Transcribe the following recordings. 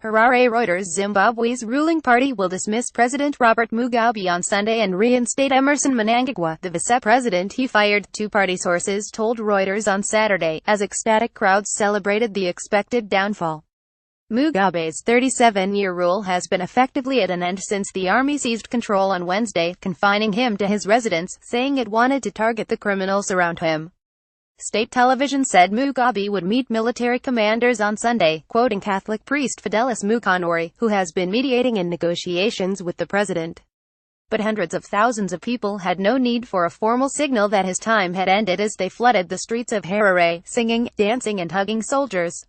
HARARE Reuters Zimbabwe's ruling party will dismiss President Robert Mugabe on Sunday and reinstate Emmerson Mnangagwa, the vice-president he fired, two-party sources told Reuters on Saturday, as ecstatic crowds celebrated the expected downfall. Mugabe's 37-year rule has been effectively at an end since the army seized control on Wednesday, confining him to his residence, saying it wanted to target the criminals around him. State television said Mugabe would meet military commanders on Sunday, quoting Catholic priest Fidelis Mukanori, who has been mediating in negotiations with the president. But hundreds of thousands of people had no need for a formal signal that his time had ended as they flooded the streets of Harare, singing, dancing and hugging soldiers.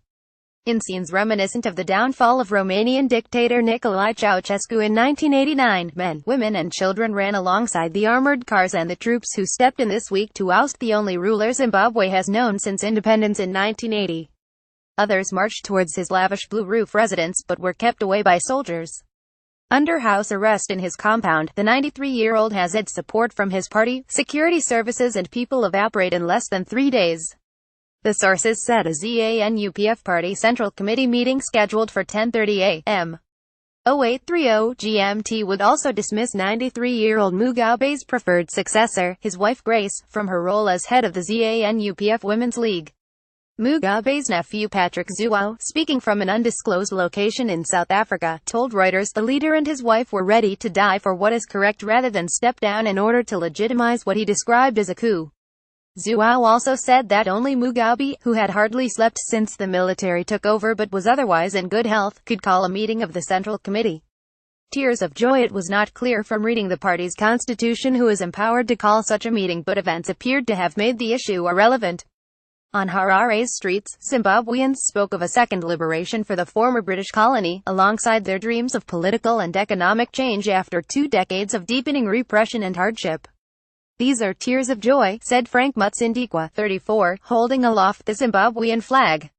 In scenes reminiscent of the downfall of Romanian dictator Nicolae Ceausescu in 1989, men, women and children ran alongside the armored cars and the troops who stepped in this week to oust the only ruler Zimbabwe has known since independence in 1980. Others marched towards his lavish blue-roof residence but were kept away by soldiers. Under house arrest in his compound, the 93-year-old has had support from his party, security services and people evaporate in less than 3 days. The sources said a ZANU-PF Party Central Committee meeting scheduled for 10:30 a.m. 0830 GMT would also dismiss 93-year-old Mugabe's preferred successor, his wife Grace, from her role as head of the ZANU-PF Women's League. Mugabe's nephew Patrick Zhuo, speaking from an undisclosed location in South Africa, told Reuters the leader and his wife were ready to die for what is correct rather than step down in order to legitimize what he described as a coup. Zhuo also said that only Mugabe, who had hardly slept since the military took over but was otherwise in good health, could call a meeting of the Central Committee. Tears of joy. It was not clear from reading the party's constitution who is empowered to call such a meeting, but events appeared to have made the issue irrelevant. On Harare's streets, Zimbabweans spoke of a second liberation for the former British colony, alongside their dreams of political and economic change after 2 decades of deepening repression and hardship. "These are tears of joy," said Frank Mutsindikwa, 34, holding aloft the Zimbabwean flag.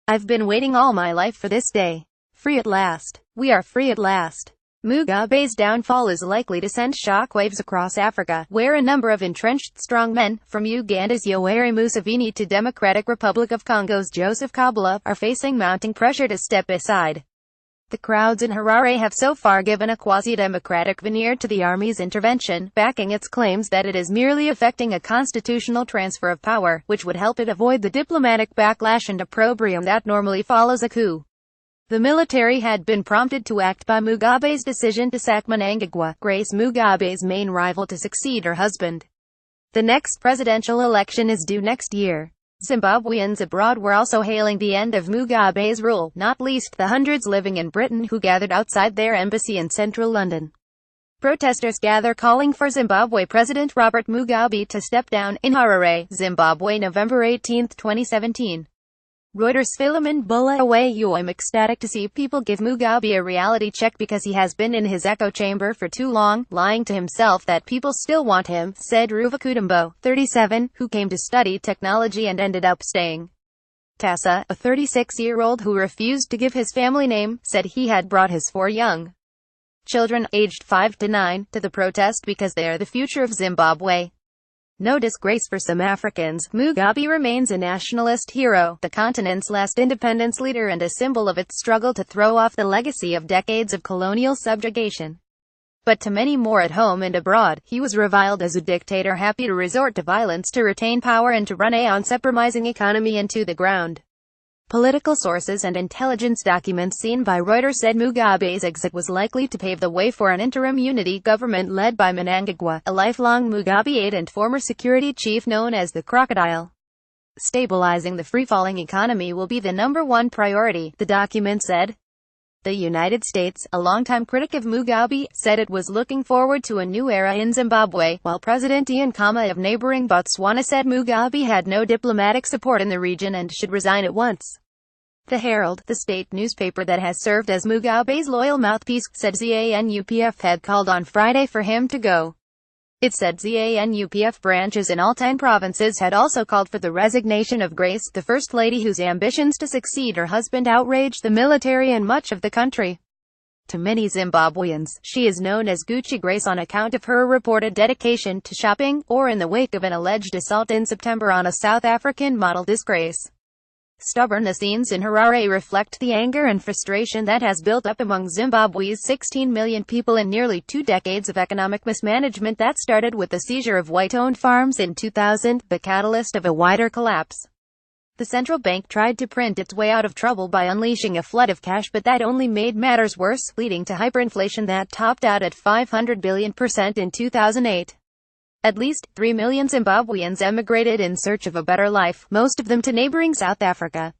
"I've been waiting all my life for this day. Free at last. We are free at last." Mugabe's downfall is likely to send shockwaves across Africa, where a number of entrenched strongmen, from Uganda's Yoweri Museveni to Democratic Republic of Congo's Joseph Kabila, are facing mounting pressure to step aside. The crowds in Harare have so far given a quasi-democratic veneer to the army's intervention, backing its claims that it is merely effecting a constitutional transfer of power, which would help it avoid the diplomatic backlash and opprobrium that normally follows a coup. The military had been prompted to act by Mugabe's decision to sack Mnangagwa, Grace Mugabe's main rival, to succeed her husband. The next presidential election is due next year. Zimbabweans abroad were also hailing the end of Mugabe's rule, not least the hundreds living in Britain who gathered outside their embassy in central London. Protesters gather calling for Zimbabwe President Robert Mugabe to step down, in Harare, Zimbabwe, November 18, 2017. Reuters Philemon Bulawayo: "I'm ecstatic to see people give Mugabe a reality check because he has been in his echo chamber for too long, lying to himself that people still want him," said Ruvakudumbo, 37, who came to study technology and ended up staying. Tassa, a 36-year-old who refused to give his family name, said he had brought his 4 young children, aged 5 to 9, to the protest because they are the future of Zimbabwe. No disgrace for some Africans, Mugabe remains a nationalist hero, the continent's last independence leader and a symbol of its struggle to throw off the legacy of decades of colonial subjugation. But to many more at home and abroad, he was reviled as a dictator happy to resort to violence to retain power and to run a uncompromising economy into the ground. Political sources and intelligence documents seen by Reuters said Mugabe's exit was likely to pave the way for an interim unity government led by Mnangagwa, a lifelong Mugabe aide and former security chief known as the Crocodile. Stabilizing the free-falling economy will be the #1 priority, the document said. The United States, a longtime critic of Mugabe, said it was looking forward to a new era in Zimbabwe, while President Ian Khama of neighboring Botswana said Mugabe had no diplomatic support in the region and should resign at once. The Herald, the state newspaper that has served as Mugabe's loyal mouthpiece, said ZANU-PF had called on Friday for him to go. It said ZANU-PF branches in all 10 provinces had also called for the resignation of Grace, the First Lady whose ambitions to succeed her husband outraged the military and much of the country. To many Zimbabweans, she is known as Gucci Grace on account of her reported dedication to shopping, or in the wake of an alleged assault in September on a South African model disgrace. Stubborn. The scenes in Harare reflect the anger and frustration that has built up among Zimbabwe's 16 million people in nearly 2 decades of economic mismanagement that started with the seizure of white-owned farms in 2000, the catalyst of a wider collapse. The central bank tried to print its way out of trouble by unleashing a flood of cash, but that only made matters worse, leading to hyperinflation that topped out at 500 billion % in 2008. At least 3 million Zimbabweans emigrated in search of a better life, most of them to neighboring South Africa.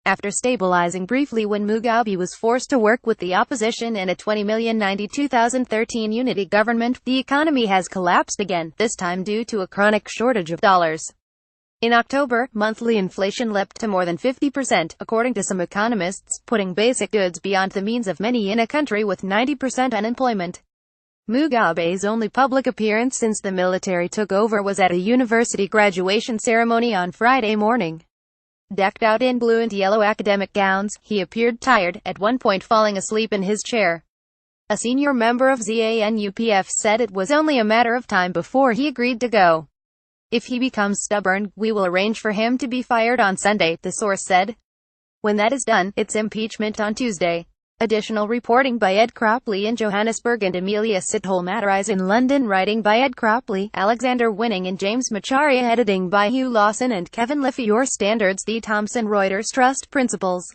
After stabilizing briefly when Mugabe was forced to work with the opposition in a 20,092,013 unity government, the economy has collapsed again, this time due to a chronic shortage of dollars. In October, monthly inflation leapt to more than 50%, according to some economists, putting basic goods beyond the means of many in a country with 90% unemployment. Mugabe's only public appearance since the military took over was at a university graduation ceremony on Friday morning. Decked out in blue and yellow academic gowns, he appeared tired, at one point falling asleep in his chair. A senior member of ZANU-PF said it was only a matter of time before he agreed to go. If he becomes stubborn, we will arrange for him to be fired on Sunday, the source said. When that is done, it's impeachment on Tuesday. Additional reporting by Ed Cropley in Johannesburg and Amelia Sitholm-Atterais in London. Writing by Ed Cropley, Alexander Winning and James Macharia. Editing by Hugh Lawson and Kevin Liffey. Your standards. The Thomson Reuters Trust Principles.